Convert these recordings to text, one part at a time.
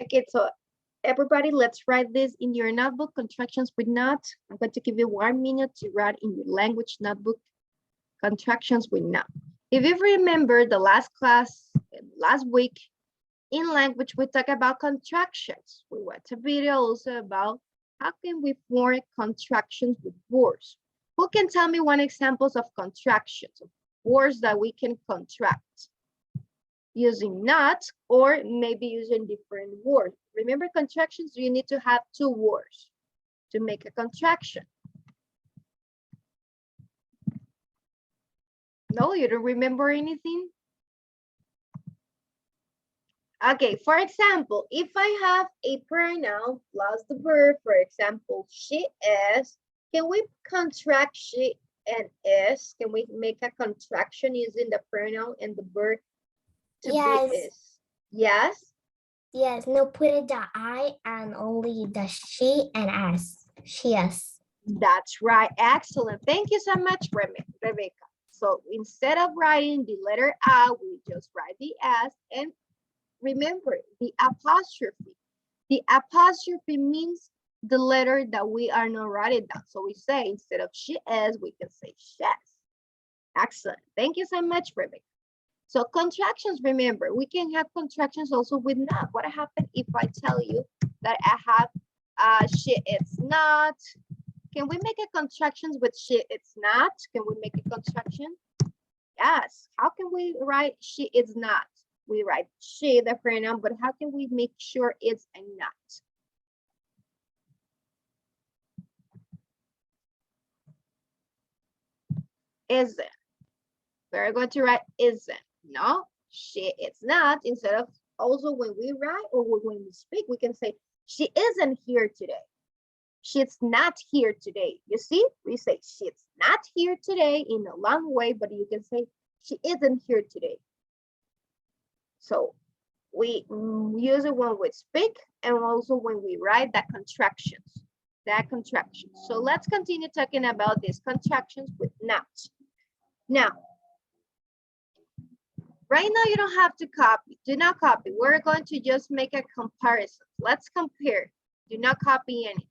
Okay, so everybody, let's write this in your notebook, contractions with not. I'm going to give you 1 minute to write in your language notebook, contractions with not. If you remember the last class, last week, in language, we talk about contractions. We watched a video also about how can we form contractions with words. Who can tell me one examples of contractions, of words that we can contract? Using not, or maybe using different words. Remember, contractions, you need to have 2 words to make a contraction. No, you don't remember anything? Okay, for example, if I have a pronoun plus the verb, for example, she is, can we contract she and is? Can we make a contraction using the pronoun and the verb to be is? Yes? Yes, no, put it the I and only the she and us. She is. That's right, excellent. Thank you so much, Rebecca. So instead of writing the letter I, we just write the S, and remember the apostrophe. The apostrophe means the letter that we are not writing down. So we say instead of she is, we can say shes. Excellent. Thank you so much, Rebecca. So contractions, remember, we can have contractions also with not. What happens if I tell you that I have she is not? Can we make a contractions with she is not? Can we make a contraction? Yes. How can we write she is not? We write she, the pronoun, but how can we make sure it's a not? Isn't. We're going to write isn't. No, she is not. Instead of also when we write or when we speak, we can say she isn't here today. She's not here today. You see, we say she's not here today in a long way, but you can say she isn't here today. So we use it when we speak and also when we write that contractions. So let's continue talking about these contractions with not. Now, right now you don't have to copy. Do not copy. We're going to just make a comparison. Let's compare. Do not copy any.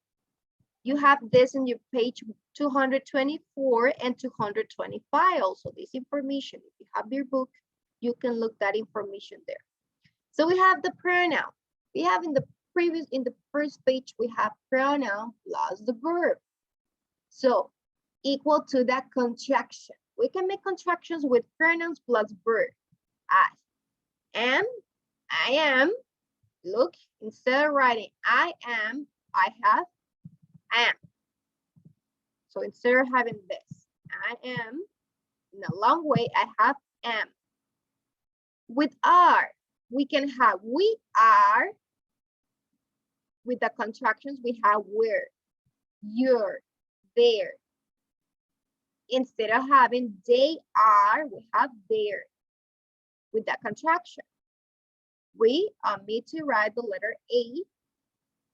You have this in your page 224 and 225 also, this information. If you have your book, you can look that information there. So we have the pronoun. We have in the first page, we have pronoun plus the verb. So equal to that contraction. We can make contractions with pronouns plus verb. I am, look, instead of writing I am, I have, am. So instead of having this, I am, in a long way, I have am. With are, we can have we are. With the contractions, we have where, you're, there. Instead of having they are, we have there. With that contraction, we omit to write the letter A.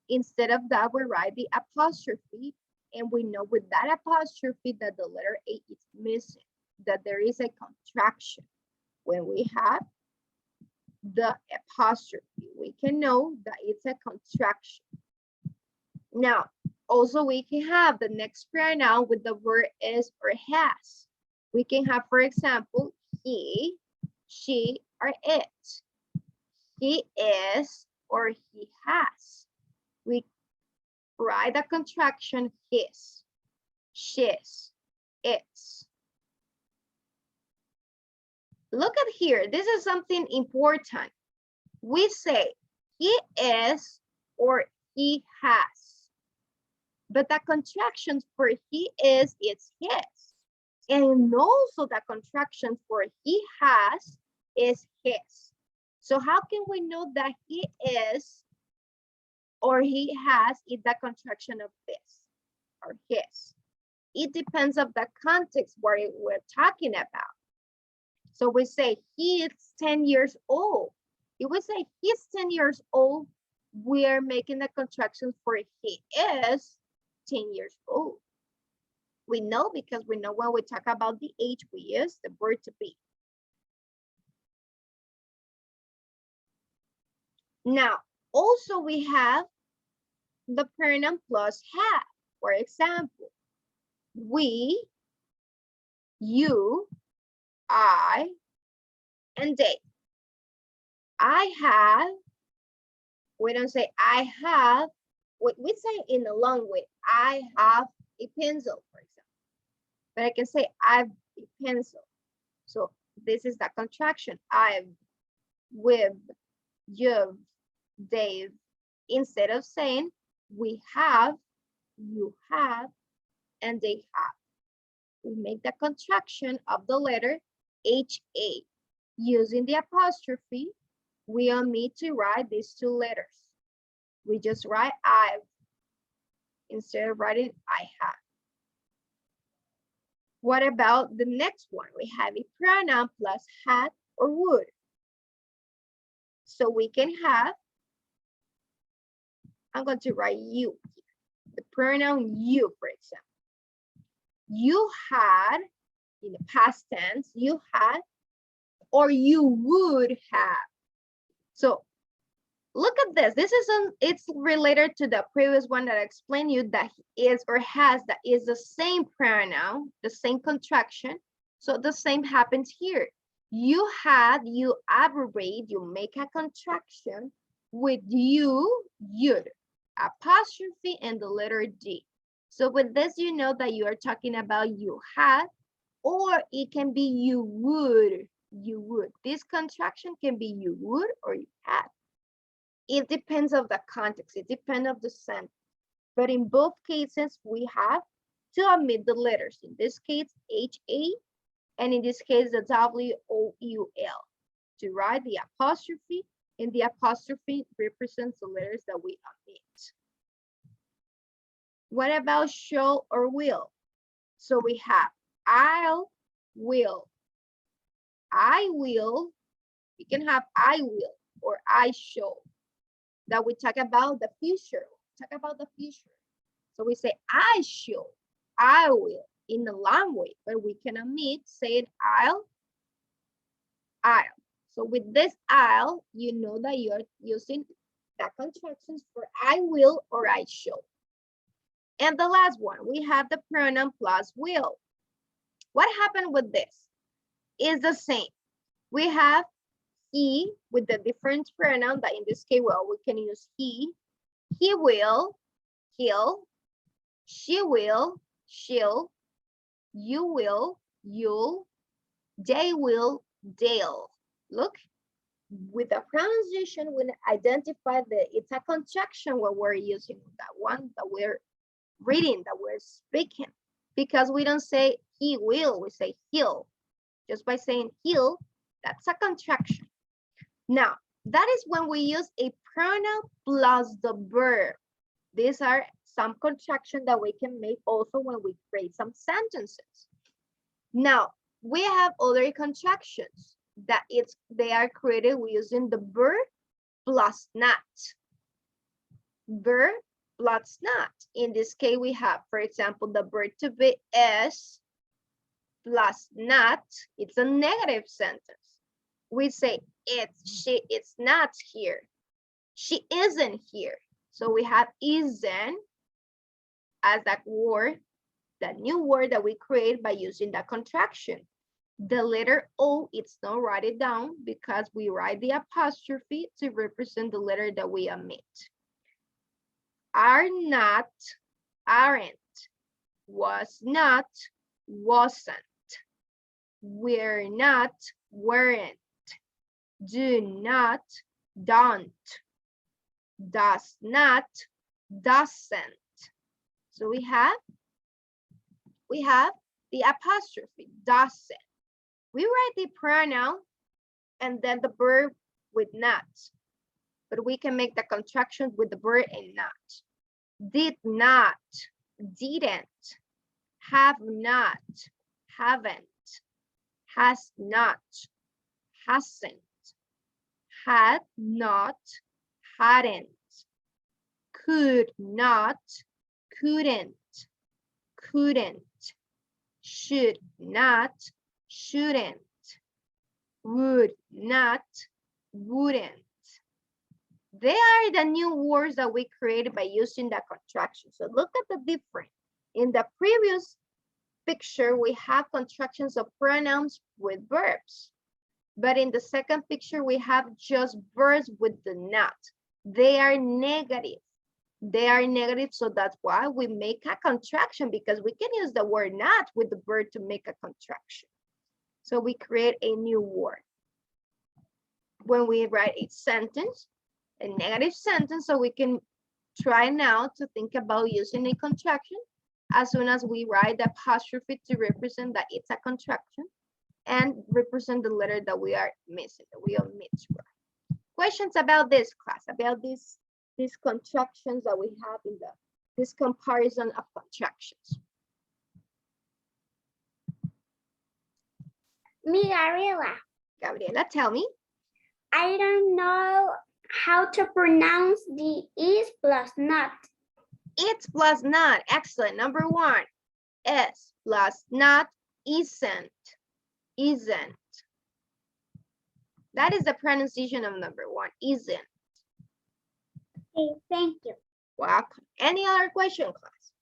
Instead of that, we write the apostrophe, and we know with that apostrophe that the letter A is missing, that there is a contraction. When we have the apostrophe, we can know that it's a contraction. Now, also we can have the next pronoun with the word is or has. We can have, for example, he, she, or it. He is or he has. We write the contraction his, she's, its. Look at here, this is something important. We say he is or he has. But the contraction for he is, it's his. And also the contraction for he has is his. So how can we know that he is or he has is the contraction of this or his? It depends on the context where we're talking about. So we say he is 10 years old. If we say he's 10 years old, we are making the contraction for he is 10 years old. We know because we know when we talk about the age, we use the verb to be. Now, Also, we have the pronoun plus have. For example, we, you, I, and they. I have, we don't say I have, we say in a long way, I have a pencil, for example. But I can say I've a pencil. So this is the contraction. I've, we've, you've, they've. Instead of saying we have, you have, and they have. We make the contraction of the letter HA. Using the apostrophe, we omit to write these two letters. We just write I've instead of writing I have. What about the next one? We have a pronoun plus had or would. So we can have, I'm going to write you, the pronoun you, for example. You had, in the past tense, you had, or you would have. So look at this. This is it's related to the previous one that I explained you that is or has, that is the same pronoun, the same contraction. So the same happens here. You had, you abbreviate, you make a contraction with you, you'd, apostrophe, and the letter D. So with this, you know that you are talking about you had, or it can be you would, you would. This contraction can be you would or you had. It depends of the context, it depends of the sentence. But in both cases, we have to omit the letters. In this case, HA, and in this case, the WOUL, to write the apostrophe, and the apostrophe represents the letters that we omit. What about shall or will? So we have I'll, will. I will, we can have I will or I shall. That we talk about the future, talk about the future. So we say I shall, I will in the long way, but we can omit saying I'll. So with this I'll, you know that you are using the contractions for I will or I shall. And the last one, we have the pronoun plus will. What happened with this? Is the same. We have he with the different pronoun, that in this case, well, we can use he will, he'll, she will, she'll, you will, you'll, they will, they'll. Look, with the pronunciation, we identify that it's a contraction when we're using that one that we're reading, that we're speaking, because we don't say he will, we say he'll. Just by saying he'll, that's a contraction. Now, that is when we use a pronoun plus the verb. These are some contractions that we can make also when we create some sentences. Now, we have other contractions that they are created using the verb plus not. Verb plus not. In this case, we have, for example, the verb to be is plus not. It's a negative sentence. We say she is not here. She isn't here. So we have isn't as that word, that new word that we create by using that contraction. The letter O, it's not write it down because we write the apostrophe to represent the letter that we omit. Are not, aren't. Was not, wasn't. We're not, weren't. Do not, don't. Does not, doesn't. So we have the apostrophe, doesn't. We write the pronoun and then the verb with not, but we can make the contractions with the verb and not. Did not, didn't, have not, haven't, has not, hasn't, had not, hadn't, could not, couldn't, couldn't, should not, shouldn't, would not, wouldn't, They are the new words that we created by using the contraction. So look at the difference. In the previous picture, we have contractions of pronouns with verbs. But in the second picture, we have just verbs with the not. They are negative. They are negative, so that's why we make a contraction, because we can use the word not with the verb to make a contraction. So we create a new word. When we write a sentence, a negative sentence, so we can try now to think about using a contraction as soon as we write the apostrophe to represent that it's a contraction and represent the letter that we are missing, that we omit to write. Questions about this class, about these contractions that we have in this comparison of contractions? Me, Gabriela, tell me. I don't know how to pronounce the is plus not. It's plus not. Excellent. Number one. Is plus not isn't. Isn't. That is the pronunciation of number one. Isn't. Okay, thank you. Welcome. Any other question, class?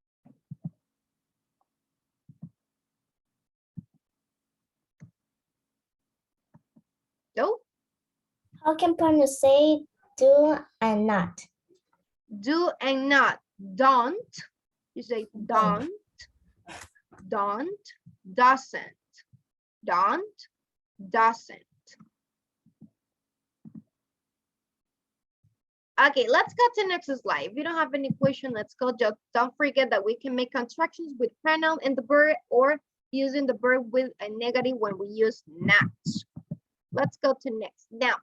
No? How can pronounce say do and not? Do and not. Don't. You say don't. Don't. Doesn't. Don't. Doesn't. Okay, let's go to next slide. If you don't have any question, let's go. Just don't forget that we can make contractions with pronoun in the verb or using the verb with a negative when we use not. Let's go to next. Now,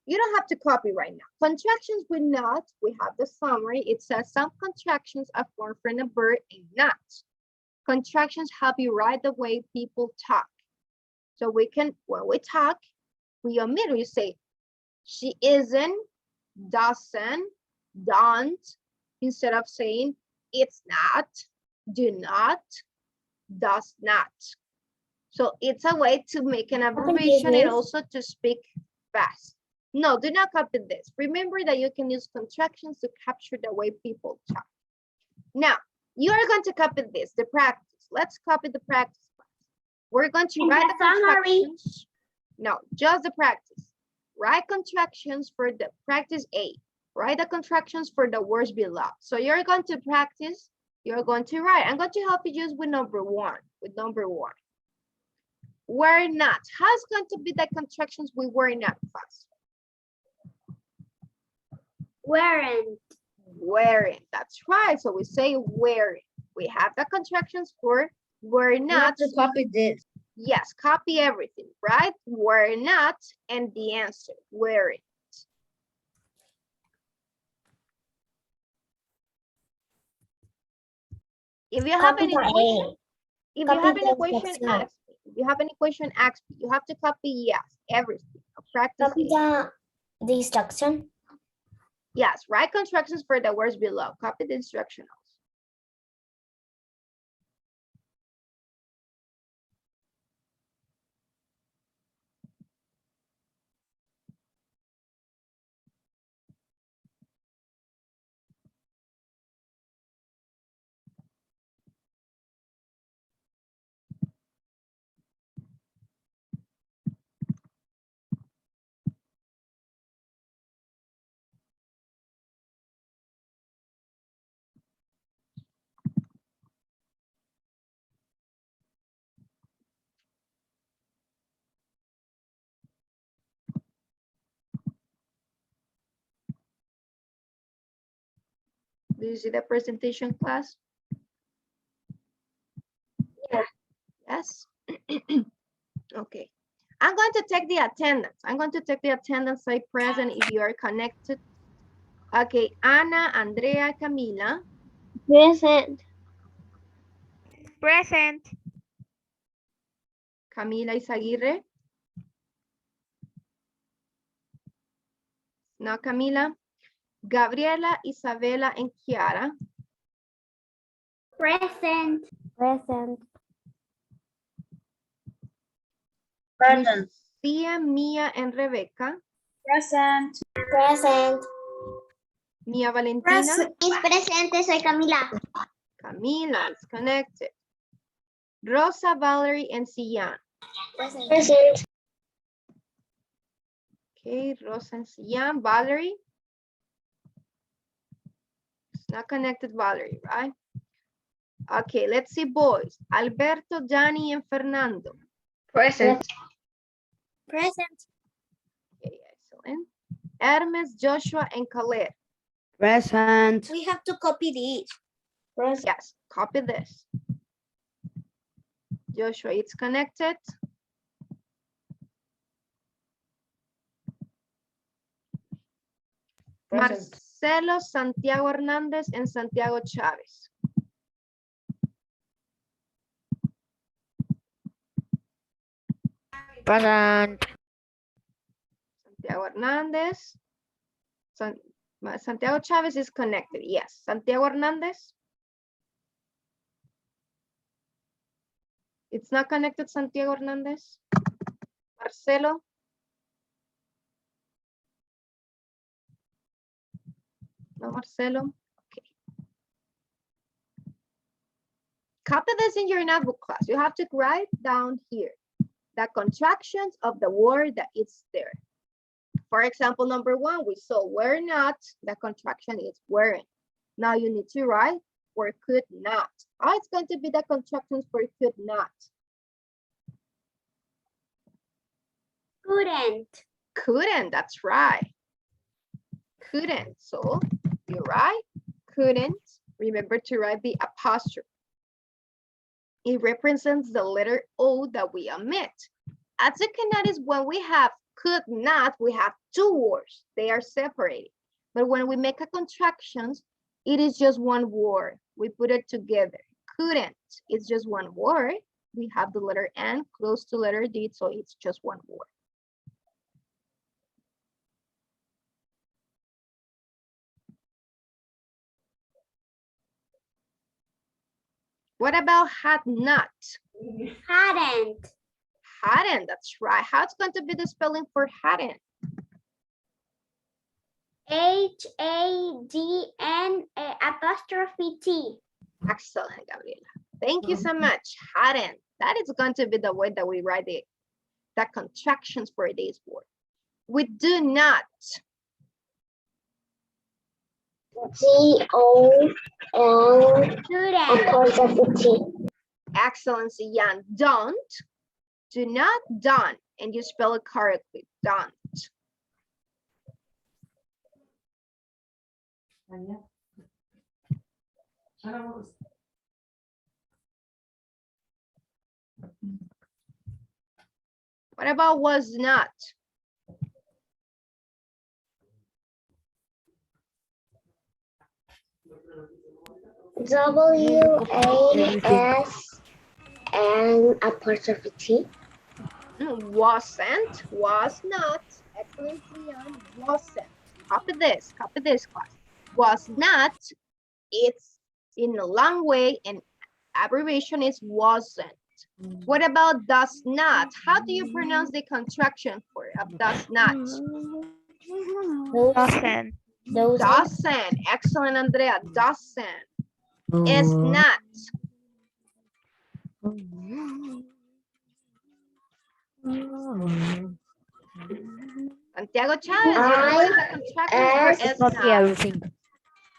you don't have to copy right now. Contractions with not, we have the summary. It says some contractions are formed from the verb and not. Contractions help you write the way people talk. So we can, when we talk, we omit, we say, she isn't, doesn't, don't, instead of saying it's not, do not, does not. So it's a way to make an abbreviation and also to speak fast. No, do not copy this. Remember that you can use contractions to capture the way people talk. Now, you are going to copy this, the practice. Let's copy the practice. We're going to write the contractions. No, just the practice. Write contractions for the practice A. Write the contractions for the words below. So you're going to practice, you're going to write. I'm going to help you just with number one, Were not. How's going to be the contractions we were not, class? Weren't. Weren't. That's right. So we say weren't. We have the contractions for were not. You have to copy this. Yes, copy everything, right? Were not, and the answer, weren't. If you have any question, if you have any question, ask me. If you have any question, ask me. You have to copy, yes, everything. Practice Copy it. the instruction. Yes, write contractions for the words below. Copy the instructions. Do you see the presentation, class? Yeah. Yes. Okay. I'm going to take the attendance. I'm going to take the attendance side present if you are connected. Okay, Ana, Andrea, Camila. Present. Present. Camila Izaguirre. No, Camila. Gabriela, Isabela, and Kiara. Present. Present. Present. Lucia, Mia, and Rebecca. Present. Present. Mia Valentina. Is presente, soy Camila. Camila is connected. Rosa, Valerie, and Sian. Present. Okay, Rosa and Sian. Valerie. It's not connected, Valerie, right? Okay, let's see boys. Alberto, Johnny, and Fernando. Present. Present. Okay, excellent. Hermes, Joshua, and Caleb. Present. We have to copy this. Present. Yes, copy this. Joshua, it's connected. Present. Marcelo, Santiago Hernández, and Santiago Chavez. Present. Santiago Hernández. Santiago Chavez is connected. Yes. Santiago Hernández. It's not connected, Santiago Hernández. Marcelo. No, Marcelo. Okay. Copy this in your notebook class. You have to write down here the contractions of the word that is there. For example, number 1, we saw were not, the contraction is weren't. Now you need to write or could not. How it's going to be the contractions for could not? Couldn't. Couldn't, that's right. Couldn't, so you write couldn't. Remember to write the apostrophe. It represents the letter O that we omit. As you can notice, when we have could not, we have 2 words. They are separated. But when we make a contractions, it is just one word. We put it together. Couldn't, it's just one word. We have the letter N close to letter D, so it's just one word. What about had not? Hadn't. Hadn't, that's right. How's going to be the spelling for hadn't? Hadn't. Excellent, Gabriela. Thank you so much. Hadn't. That is going to be the way that we write the contractions for this word. We do not. D-O-N-'. Excellent, Jan. Don't. Do not, don't. And you spell it correctly. Don't. What about was not? W-A-S-N'. Wasn't, was not. Excellent, Leon. Wasn't. Copy this class. Was not, it's in a long way and abbreviation is wasn't. What about does not? How do you pronounce the contraction for does not? Doesn't. Doesn't. Excellent, Andrea. Doesn't. Is not. Santiago Chavez, you know what is the contraction for is Copy not? everything.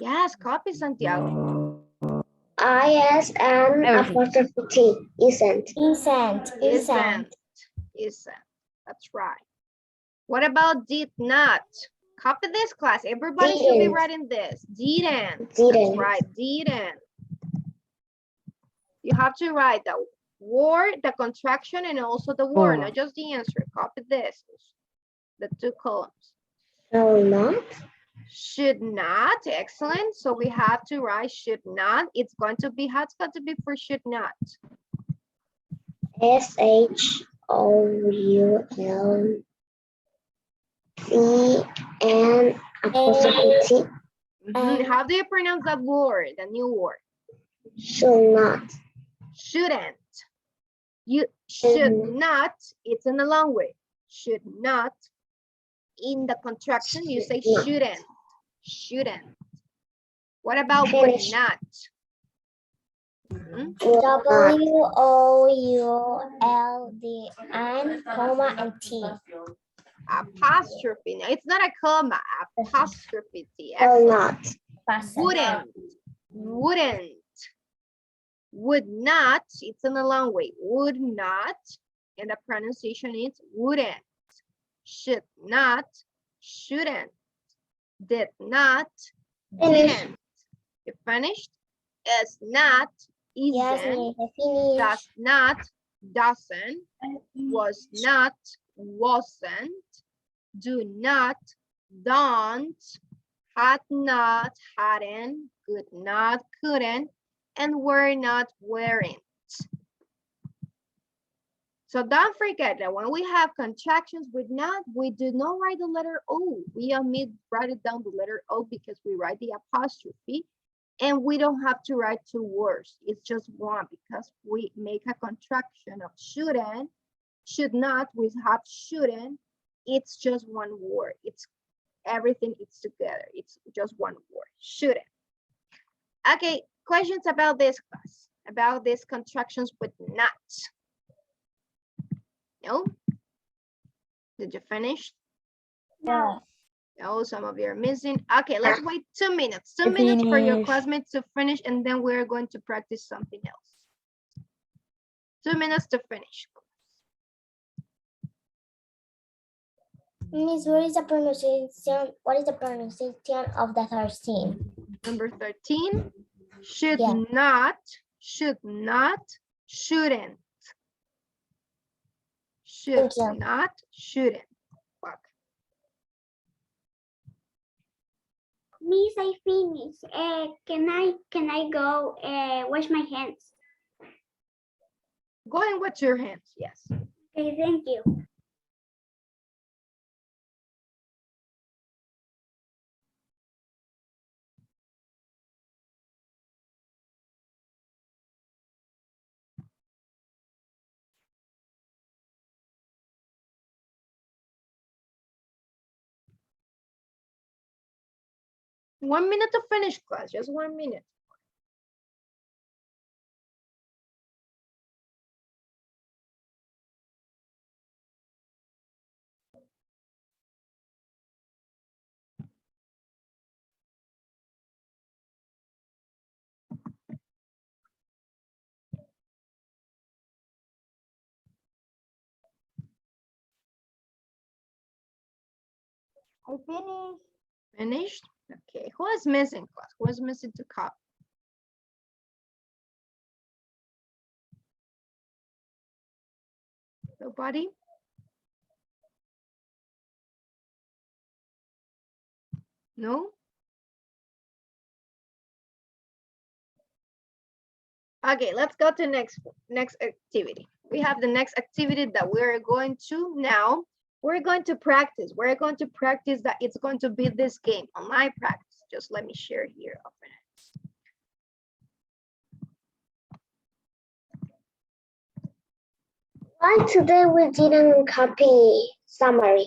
Yes, copy Santiago. I-S-N'. Isn't. Isn't. That's right. What about did not? Copy this class. Everybody should be Didn't. writing this. Didn't. That's Didn't. right. Didn't. You have to write the word, the contraction, and also the word, not just the answer. Copy this. The 2 columns. Shall not. Should not. Excellent. So we have to write should not. It's going to be, how it's going to be for should not? S-H-O-U-L-C-N'. How do you pronounce that word, the new word? Shall not. Shouldn't. You should not, it's in a long way. Should not. In the contraction, you say shouldn't. shouldn't. What about would Finish. not? Mhm. WOULD, comma, and T. Apostrophe. Now, it's not a comma, apostrophe T. Will Excellent. not. Wouldn't. Would not, it's in a long way. Would not, and the pronunciation is wouldn't. Should not, shouldn't. Did not, Finish. didn't. You finished? Is not, Yes, isn't. Miss, I finished. Does not, doesn't. Was not, wasn't. Do not, don't. Had not, hadn't. Could not, couldn't. And were not, weren't. So don't forget that when we have contractions with not, we do not write the letter O. We omit write it down the letter O because we write the apostrophe. And we don't have to write two words. It's just one because we make a contraction of shouldn't, should not, we have shouldn't. It's just one word. It's everything is together. It's just one word, shouldn't. Okay, questions about this class, about these contractions with not? No? Did you finish? No. No, some of you are missing. Okay, let's wait 2 minutes. 2 minutes for your Finish. classmates to finish, and then we're going to practice something else. 2 minutes to finish. Miss, what is the pronunciation? What is the pronunciation of the 13? Number 13, should Yeah. not, shouldn't. Should Thank you. not, shouldn't. Fuck. Miss, I finished. Can I go wash my hands? Go and wash your hands, yes. Okay, thank you. One minute to finish class, just 1 minute. I finished. Finished? Okay, who is missing class? Who is missing to copy? Nobody? No? Okay, let's go to next activity. We have the next activity that we're going to now. We're going to practice. We're going to practice that it's going to be this game, online practice. Just let me share here. Why today we didn't copy summary?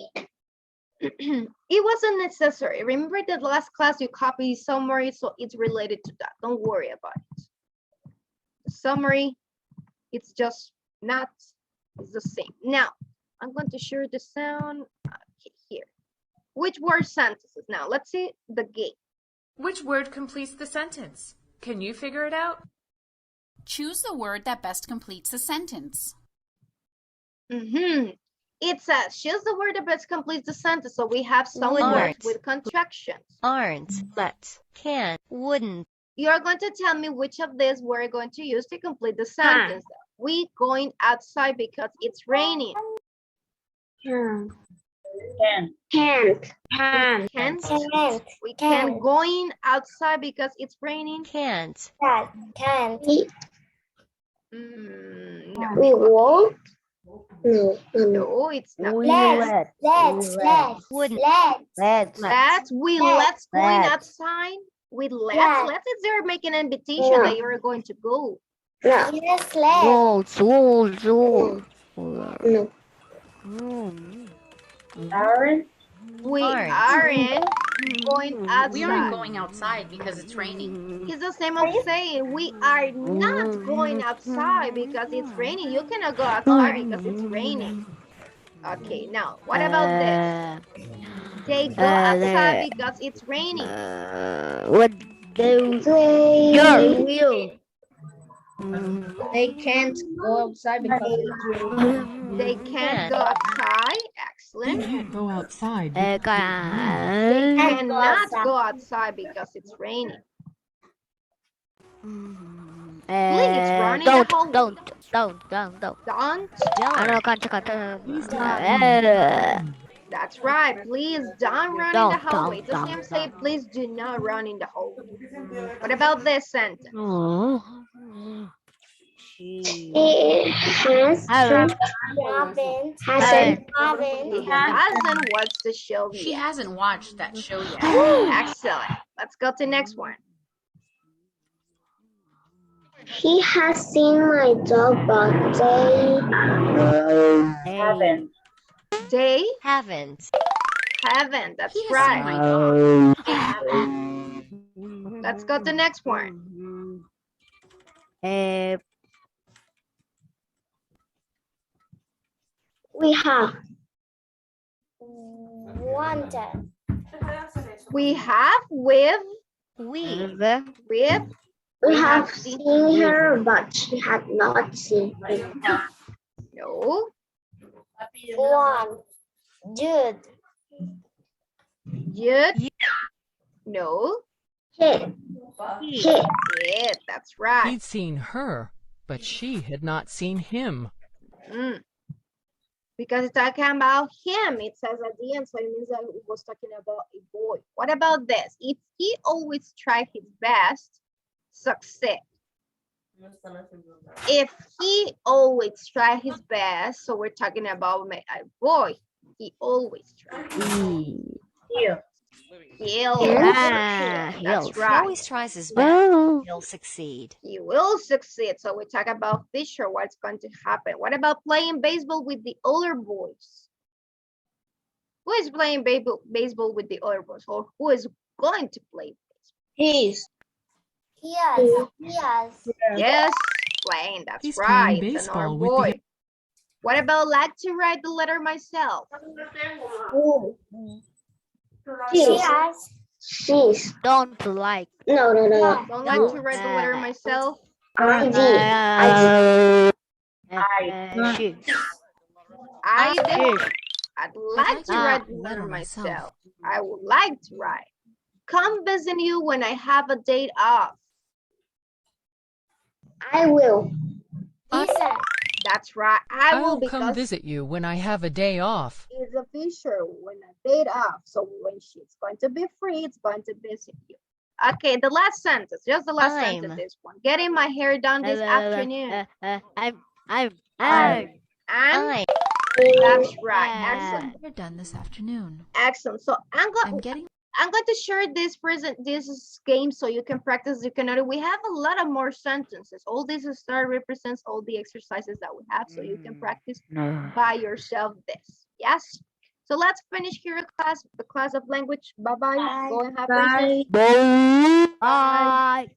It wasn't necessary. Remember that last class you copied summary, so it's related to that. Don't worry about it. The summary, it's just not, it's the same. Now, I'm going to share the sound here. Which word sentences? Now, let's see the game. Which word completes the sentence? Can you figure it out? Choose the word that best completes the sentence. It says, choose the word that best completes the sentence. So we have some words Aren't. with contractions. Aren't, but, can, wouldn't. You're going to tell me which of these we're going to use to complete the sentence. We going outside because it's raining. Can't. We can't going outside because it's raining. Can't. Can't. No. We won't. No. No, it's not. Let's. Wouldn't. Let's going outside with let's. Let's. Let's is there making an invitation that you're going to go. No. Yes, let's. No. Aren't. We Aren't. aren't. going We outside. aren't going outside because it's raining. It's the same as saying we are not going outside because it's raining. You cannot go outside because it's raining. Okay, now what about this? They go outside because it's raining. What do Play. will? They can't go outside because it's raining. They can't go outside. They Excellent. can't go outside. They cannot go outside because it's raining. Please run in the hallway. Don't. Don't. Ano, kanta. Please don't. That's right. Please don't run in the Don't, hallway. It doesn't even say please do not run in the hallway. What about this sentence? It has Haven't. He hasn't watched the show She yet. hasn't watched that show yet. Excellent. Let's go to the next one. He has seen my dog, but They Haven't. haven't. That's He has seen right. my dog. They haven't. Let's go to the next one. we have wanted. We have with We. We have seen her, but she had not seen him. no. One. Jude. Yet. No. Hit. Hit. It. That's right. He'd seen her, but she had not seen him. Because it's talking about him. It says at the end, so it means that it was talking about a boy. What about this? If he always tried his best, succeed. If he always tried his best, so we're talking about a boy. He always tried. That's He right. always tries his best. He'll succeed. He will succeed. So we talk about Fisher, what's going to happen. What about playing baseball with the older boys? Who is playing baseball with the other boys? Or who is going to play baseball? Yes, playing. That's He's right. playing It's another baseball with boy. the- What about like to write the letter myself? She's. Don't like. No. Don't like to write the letter myself. I She. I do. She. I'd like to to write the letter myself. I would like to write. Come visit you when I have a date off. I will. That's right. I I will will come because visit you when I have a day off. it's a Fisher when a date off. So when she's going to be free, it's going to visit you. Okay, the last sentence. Just the last I'm. sentence. This one. Getting my hair done this afternoon. I'm. That's right. Excellent. We're done this afternoon. Excellent. So I'm I'm getting going to share this game so you can practice. You can notice we have a lot of more sentences. All this star represents all the exercises that we have, so you can practice by yourself this. Yes. So let's finish here the class of language. Bye bye. Go and have a Bye.